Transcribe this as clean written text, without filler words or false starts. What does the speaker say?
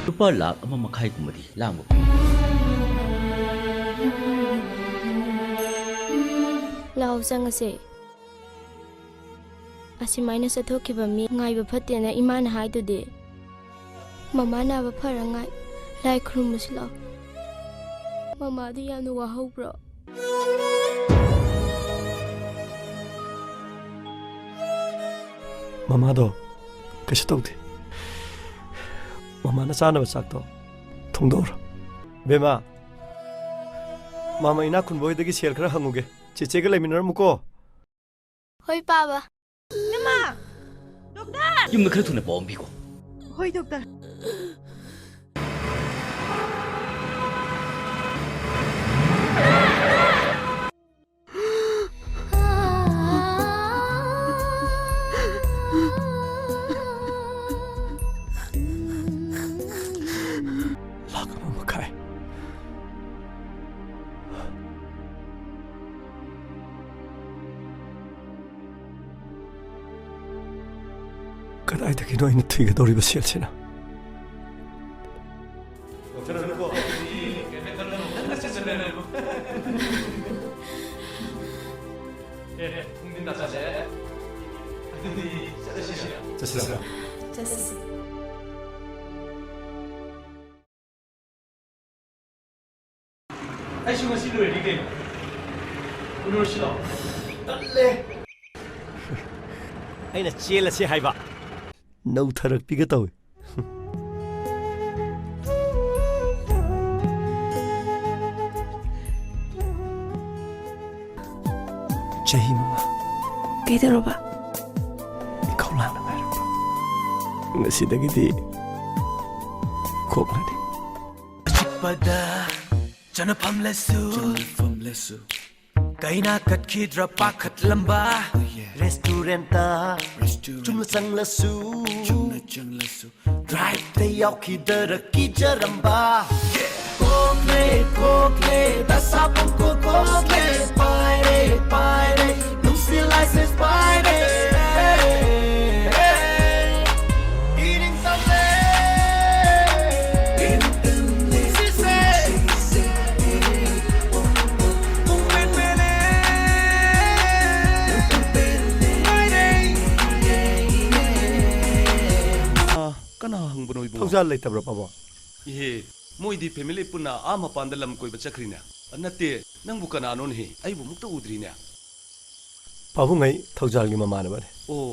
Lupa lak ama makai kumadi lambo. Lau sangase. Asimaina sathoki bami ngai ba phatena imana hai tu de. Mama na ba pharangai lai khrum musla. Mama di yanu wa hobro. Mama do kaisa tawde. Mama na sana ba sakto. Thongdor. Bema. Mama ina khunboi dagi sel khara hanguge. Chiche ga leminar muko. Hoi baba. Mama. Doctor. Yung khara thuna bombi ko. Hoi doctor. Kadai taki no ina tiga dori ba sel sina. Aina chela si haiba. No tharak piga taw. Chahi mama. Kaidaroba. Ikaulana mayroba. Ngasidagidi kokrani. Chipada janapam lesu kaina kat khidra pakhat lamba restaurant ta chumla sang lasu drive te yaw khidra ki jaramba kokle dasapon kokle pire no still license pire Thongja leitabra pabo. Ihe moidi family punna ama pandalam koi bachakrina. Natte nang bukana non he ai bu mukta udrina. Pabu ngai thongjal gi mama na bane. Oh